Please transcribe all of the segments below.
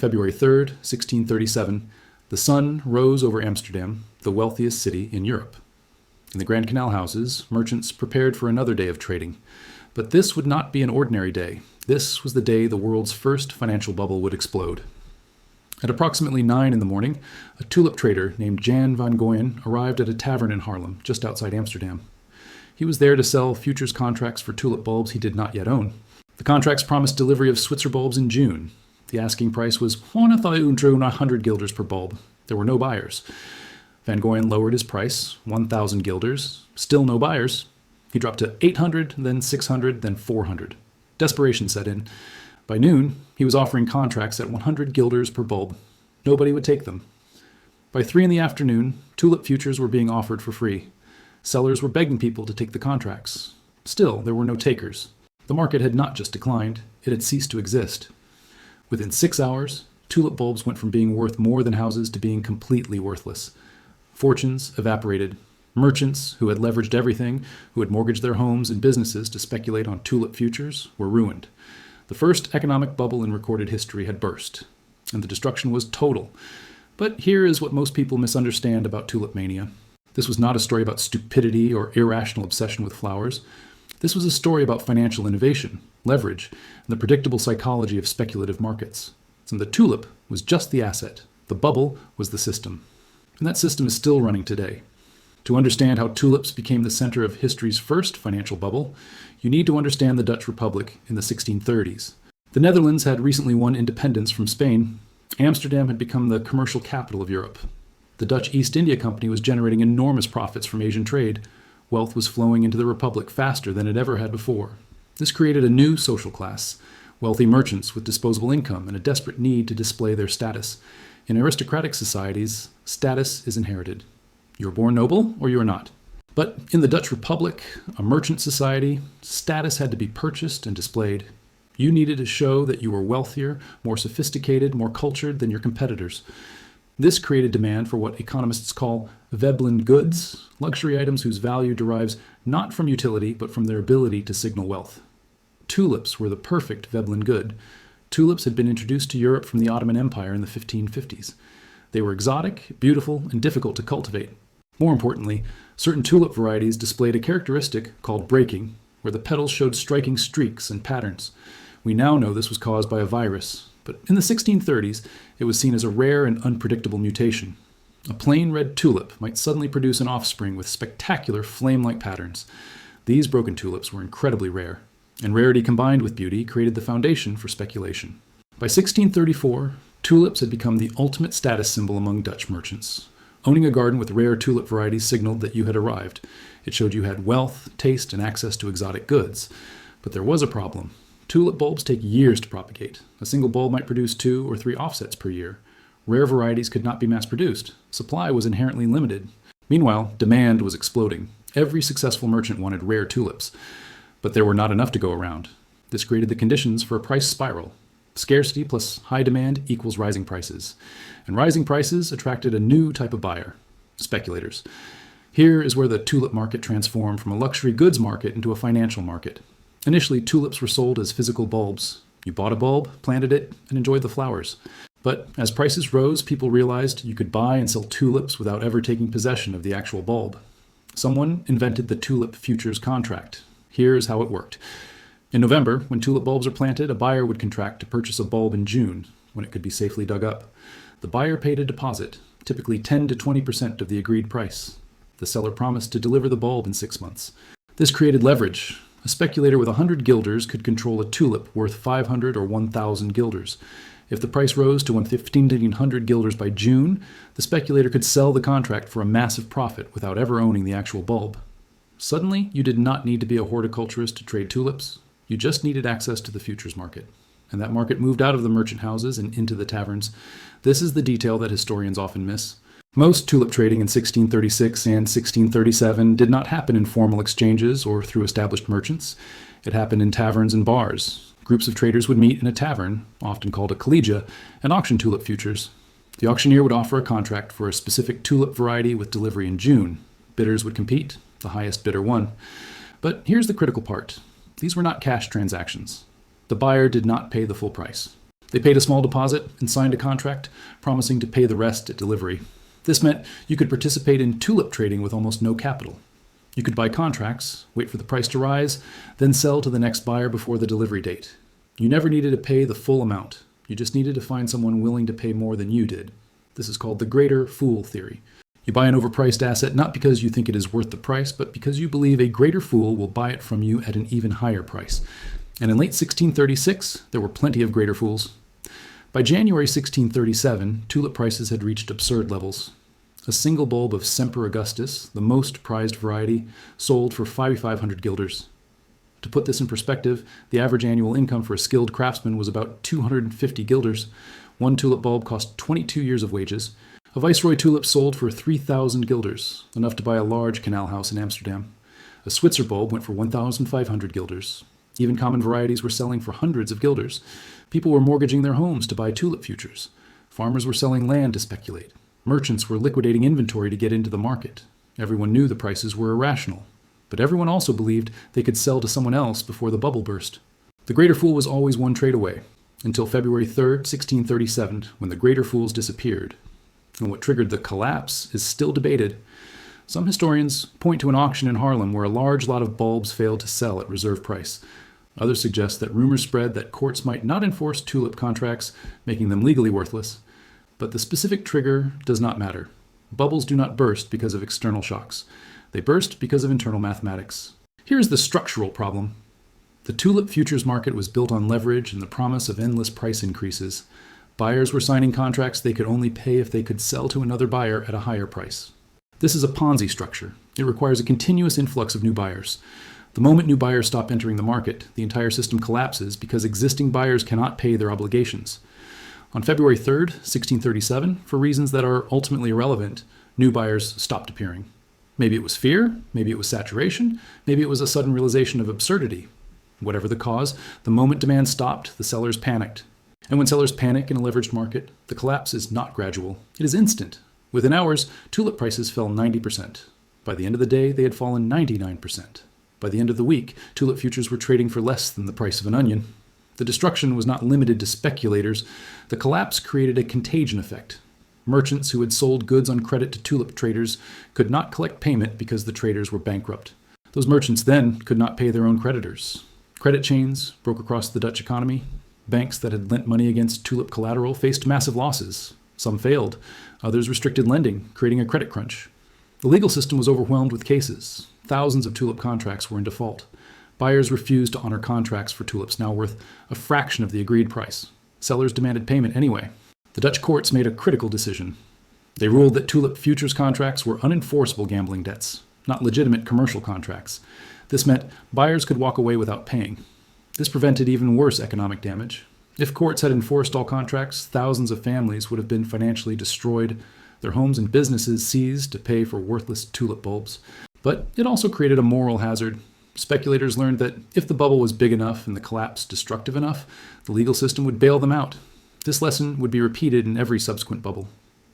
February 3rd, 1637, the sun rose over Amsterdam, the wealthiest city in Europe. In the Grand Canal houses, merchants prepared for another day of trading. But this would not be an ordinary day. This was the day the world's first financial bubble would explode. At approximately 9 in the morning, a tulip trader named Jan van Goyen arrived at a tavern in Haarlem, just outside Amsterdam. He was there to sell futures contracts for tulip bulbs he did not yet own. The contracts promised delivery of Switzer bulbs in June. The asking price was 1,100 guilders per bulb. There were no buyers. Van Goyen lowered his price, 1,000 guilders. Still no buyers. He dropped to 800, then 600, then 400. Desperation set in. By noon, he was offering contracts at 100 guilders per bulb. Nobody would take them. By 3 in the afternoon, tulip futures were being offered for free. Sellers were begging people to take the contracts. Still, there were no takers. The market had not just declined, it had ceased to exist. Within 6 hours, tulip bulbs went from being worth more than houses to being completely worthless. Fortunes evaporated. Merchants, who had leveraged everything, who had mortgaged their homes and businesses to speculate on tulip futures, were ruined. The first economic bubble in recorded history had burst, and the destruction was total. But here is what most people misunderstand about Tulip Mania. This was not a story about stupidity or irrational obsession with flowers. This was a story about financial innovation, leverage, and the predictable psychology of speculative markets. And the tulip was just the asset. The bubble was the system. And that system is still running today. To understand how tulips became the center of history's first financial bubble, you need to understand the Dutch Republic in the 1630s. The Netherlands had recently won independence from Spain. Amsterdam had become the commercial capital of Europe. The Dutch East India Company was generating enormous profits from Asian trade. Wealth was flowing into the Republic faster than it ever had before. This created a new social class, wealthy merchants with disposable income and a desperate need to display their status. In aristocratic societies, status is inherited. You are born noble or you are not. But in the Dutch Republic, a merchant society, status had to be purchased and displayed. You needed to show that you were wealthier, more sophisticated, more cultured than your competitors. This created demand for what economists call Veblen goods, luxury items whose value derives not from utility but from their ability to signal wealth. Tulips were the perfect Veblen good. Tulips had been introduced to Europe from the Ottoman Empire in the 1550s. They were exotic, beautiful, and difficult to cultivate. More importantly, certain tulip varieties displayed a characteristic called breaking, where the petals showed striking streaks and patterns. We now know this was caused by a virus, but in the 1630s, it was seen as a rare and unpredictable mutation. A plain red tulip might suddenly produce an offspring with spectacular flame-like patterns. These broken tulips were incredibly rare, and rarity combined with beauty created the foundation for speculation. By 1634, tulips had become the ultimate status symbol among Dutch merchants. Owning a garden with rare tulip varieties signaled that you had arrived. It showed you had wealth, taste, and access to exotic goods. But there was a problem. Tulip bulbs take years to propagate. A single bulb might produce 2 or 3 offsets per year. Rare varieties could not be mass-produced. Supply was inherently limited. Meanwhile, demand was exploding. Every successful merchant wanted rare tulips. But there were not enough to go around. This created the conditions for a price spiral. Scarcity plus high demand equals rising prices. And rising prices attracted a new type of buyer, speculators. Here is where the tulip market transformed from a luxury goods market into a financial market. Initially, tulips were sold as physical bulbs. You bought a bulb, planted it, and enjoyed the flowers. But as prices rose, people realized you could buy and sell tulips without ever taking possession of the actual bulb. Someone invented the tulip futures contract. Here's how it worked. In November, when tulip bulbs are planted, a buyer would contract to purchase a bulb in June, when it could be safely dug up. The buyer paid a deposit, typically 10 to 20% of the agreed price. The seller promised to deliver the bulb in 6 months. This created leverage. A speculator with 100 guilders could control a tulip worth 500 or 1,000 guilders. If the price rose to 1,500 guilders by June, the speculator could sell the contract for a massive profit without ever owning the actual bulb. Suddenly, you did not need to be a horticulturist to trade tulips. You just needed access to the futures market. And that market moved out of the merchant houses and into the taverns. This is the detail that historians often miss. Most tulip trading in 1636 and 1637 did not happen in formal exchanges or through established merchants. It happened in taverns and bars. Groups of traders would meet in a tavern, often called a collegia, and auction tulip futures. The auctioneer would offer a contract for a specific tulip variety with delivery in June. Bidders would compete. The highest bidder won. But here's the critical part. These were not cash transactions. The buyer did not pay the full price. They paid a small deposit and signed a contract, promising to pay the rest at delivery. This meant you could participate in tulip trading with almost no capital. You could buy contracts, wait for the price to rise, then sell to the next buyer before the delivery date. You never needed to pay the full amount. You just needed to find someone willing to pay more than you did. This is called the greater fool theory. You buy an overpriced asset not because you think it is worth the price, but because you believe a greater fool will buy it from you at an even higher price. And in late 1636, there were plenty of greater fools. By January 1637, tulip prices had reached absurd levels. A single bulb of Semper Augustus, the most prized variety, sold for 5,500 guilders. To put this in perspective, the average annual income for a skilled craftsman was about 250 guilders. One tulip bulb cost 22 years of wages. A Viceroy tulip sold for 3,000 guilders, enough to buy a large canal house in Amsterdam. A Switzer bulb went for 1,500 guilders. Even common varieties were selling for hundreds of guilders. People were mortgaging their homes to buy tulip futures. Farmers were selling land to speculate. Merchants were liquidating inventory to get into the market. Everyone knew the prices were irrational. But everyone also believed they could sell to someone else before the bubble burst. The greater fool was always one trade away, until February 3rd, 1637, when the greater fools disappeared. And what triggered the collapse is still debated. Some historians point to an auction in Haarlem where a large lot of bulbs failed to sell at reserve price. Others suggest that rumors spread that courts might not enforce tulip contracts, making them legally worthless. But the specific trigger does not matter. Bubbles do not burst because of external shocks. They burst because of internal mathematics. Here's the structural problem. The tulip futures market was built on leverage and the promise of endless price increases. Buyers were signing contracts they could only pay if they could sell to another buyer at a higher price. This is a Ponzi structure. It requires a continuous influx of new buyers. The moment new buyers stop entering the market, the entire system collapses because existing buyers cannot pay their obligations. On February 3rd, 1637, for reasons that are ultimately irrelevant, new buyers stopped appearing. Maybe it was fear, maybe it was saturation, maybe it was a sudden realization of absurdity. Whatever the cause, the moment demand stopped, the sellers panicked. And when sellers panic in a leveraged market, the collapse is not gradual. It is instant. Within hours, tulip prices fell 90%. By the end of the day, they had fallen 99%. By the end of the week, tulip futures were trading for less than the price of an onion. The destruction was not limited to speculators. The collapse created a contagion effect. Merchants who had sold goods on credit to tulip traders could not collect payment because the traders were bankrupt. Those merchants then could not pay their own creditors. Credit chains broke across the Dutch economy. Banks that had lent money against tulip collateral faced massive losses. Some failed. Others restricted lending, creating a credit crunch. The legal system was overwhelmed with cases. Thousands of tulip contracts were in default. Buyers refused to honor contracts for tulips now worth a fraction of the agreed price. Sellers demanded payment anyway. The Dutch courts made a critical decision. They ruled that tulip futures contracts were unenforceable gambling debts, not legitimate commercial contracts. This meant buyers could walk away without paying. This prevented even worse economic damage. If courts had enforced all contracts, thousands of families would have been financially destroyed, their homes and businesses seized to pay for worthless tulip bulbs. But it also created a moral hazard. Speculators learned that if the bubble was big enough and the collapse destructive enough, the legal system would bail them out. This lesson would be repeated in every subsequent bubble.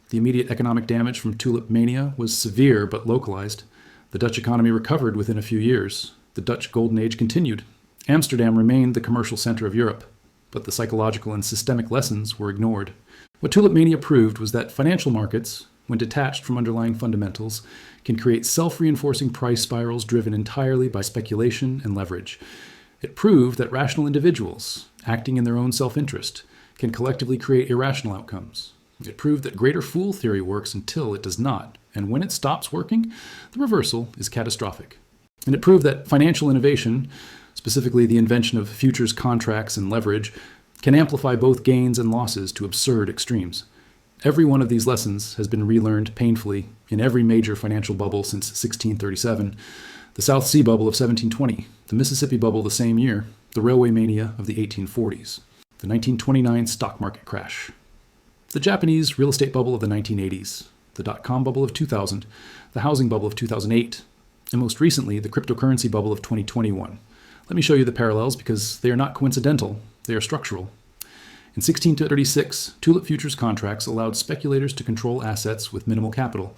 The immediate economic damage from Tulip Mania was severe but localized. The Dutch economy recovered within a few years. The Dutch Golden Age continued. Amsterdam remained the commercial center of Europe, but the psychological and systemic lessons were ignored. What Tulip Mania proved was that financial markets, when detached from underlying fundamentals, can create self-reinforcing price spirals driven entirely by speculation and leverage. It proved that rational individuals, acting in their own self-interest, can collectively create irrational outcomes. It proved that greater fool theory works until it does not, and when it stops working, the reversal is catastrophic. And it proved that financial innovation, specifically the invention of futures contracts and leverage, can amplify both gains and losses to absurd extremes. Every one of these lessons has been relearned painfully in every major financial bubble since 1637, the South Sea bubble of 1720, the Mississippi bubble the same year, the railway mania of the 1840s, the 1929 stock market crash, the Japanese real estate bubble of the 1980s, the dot-com bubble of 2000, the housing bubble of 2008, and most recently, the cryptocurrency bubble of 2021. Let me show you the parallels because they are not coincidental, they are structural. In 1636, tulip futures contracts allowed speculators to control assets with minimal capital.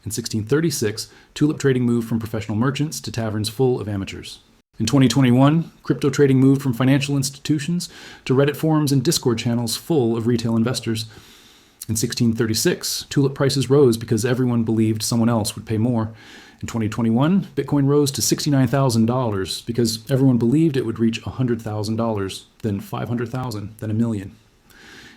In 1636, tulip trading moved from professional merchants to taverns full of amateurs. In 2021, crypto trading moved from financial institutions to Reddit forums and Discord channels full of retail investors. In 1636, tulip prices rose because everyone believed someone else would pay more. In 2021, Bitcoin rose to $69,000 because everyone believed it would reach $100,000, then $500,000, then $1 million.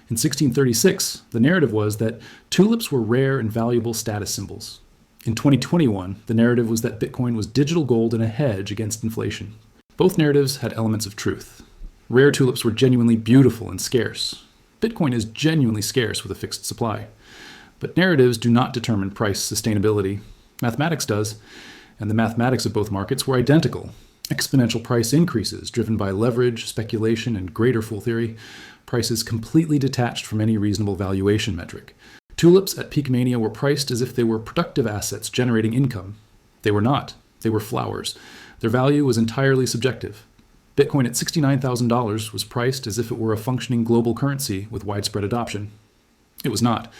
In 1636, the narrative was that tulips were rare and valuable status symbols. In 2021, the narrative was that Bitcoin was digital gold and a hedge against inflation. Both narratives had elements of truth. Rare tulips were genuinely beautiful and scarce. Bitcoin is genuinely scarce with a fixed supply. But narratives do not determine price sustainability. Mathematics does, and the mathematics of both markets were identical. Exponential price increases driven by leverage, speculation, and greater fool theory. Prices completely detached from any reasonable valuation metric. Tulips at peak mania were priced as if they were productive assets generating income. They were not. They were flowers. Their value was entirely subjective. Bitcoin at $69,000 was priced as if it were a functioning global currency with widespread adoption. It was not.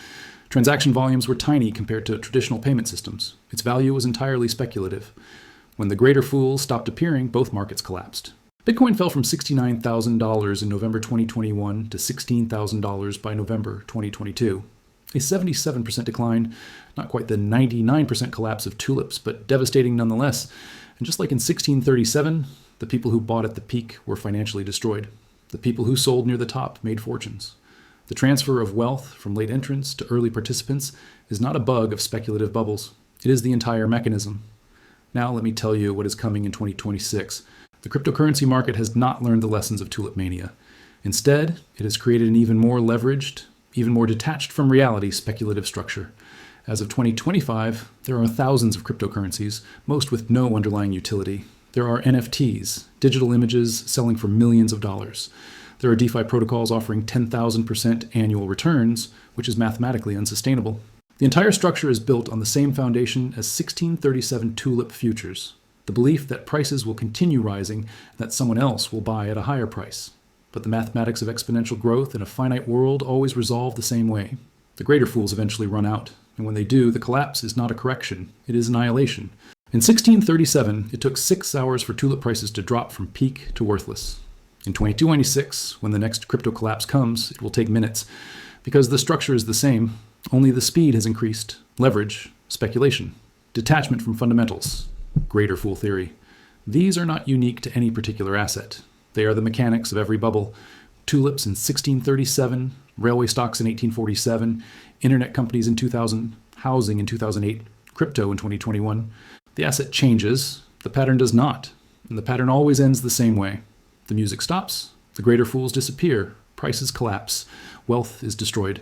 Transaction volumes were tiny compared to traditional payment systems. Its value was entirely speculative. When the greater fools stopped appearing, both markets collapsed. Bitcoin fell from $69,000 in November 2021 to $16,000 by November 2022. A 77% decline, not quite the 99% collapse of tulips, but devastating nonetheless. And just like in 1637, the people who bought at the peak were financially destroyed. The people who sold near the top made fortunes. The transfer of wealth from late entrants to early participants is not a bug of speculative bubbles. It is the entire mechanism. Now let me tell you what is coming in 2026. The cryptocurrency market has not learned the lessons of Tulip Mania. Instead, it has created an even more leveraged, even more detached from reality speculative structure. As of 2025, there are thousands of cryptocurrencies, most with no underlying utility. There are NFTs, digital images selling for millions of dollars. There are DeFi protocols offering 10,000% annual returns, which is mathematically unsustainable. The entire structure is built on the same foundation as 1637 tulip futures, the belief that prices will continue rising and that someone else will buy at a higher price. But the mathematics of exponential growth in a finite world always resolve the same way. The greater fools eventually run out, and when they do, the collapse is not a correction, it is annihilation. In 1637, it took 6 hours for tulip prices to drop from peak to worthless. In 2296, when the next crypto collapse comes, it will take minutes. Because the structure is the same, only the speed has increased. Leverage, speculation, detachment from fundamentals, greater fool theory. These are not unique to any particular asset. They are the mechanics of every bubble. Tulips in 1637, railway stocks in 1847, internet companies in 2000, housing in 2008, crypto in 2021. The asset changes, the pattern does not, and the pattern always ends the same way. The music stops, the greater fools disappear, prices collapse, wealth is destroyed.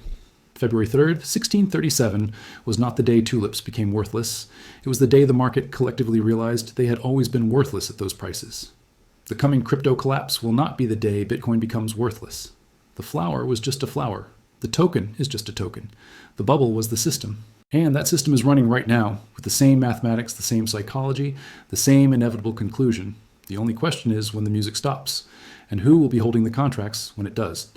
February 3rd, 1637 was not the day tulips became worthless. It was the day the market collectively realized they had always been worthless at those prices. The coming crypto collapse will not be the day Bitcoin becomes worthless. The flower was just a flower. The token is just a token. The bubble was the system. And that system is running right now, with the same mathematics, the same psychology, the same inevitable conclusion. The only question is when the music stops, and who will be holding the contracts when it does.